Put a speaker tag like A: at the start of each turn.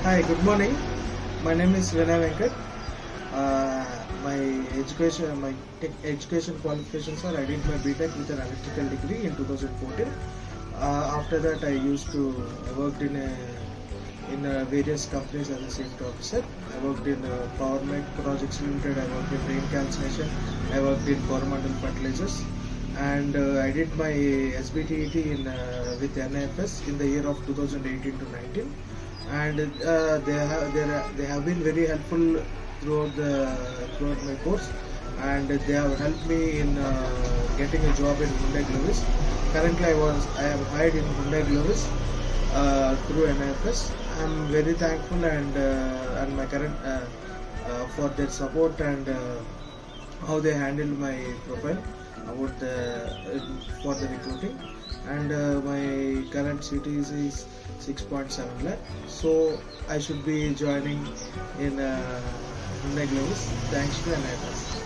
A: Hi, good morning. My name is Vinay Venkat. My education qualifications are I did my BTech with an electrical degree in 2014. After that, I worked in various companies as a safety officer. I worked in Power Mech Projects Limited. I worked in rain cancellation. I worked in Coromandel Fertilizers, and I did my SBTET with NIFS in the year of 2018 to 19. And they have been very helpful throughout my course, and they have helped me in getting a job in Hyundai Glovis. Currently, I am hired in Hyundai Glovis through NIFS. I am very thankful and my current for their support and how they handled my profile about for the recruiting. And my current CTC is 6.7 lakh, so I should be joining in Hyundai Glovis thanks to NIFS.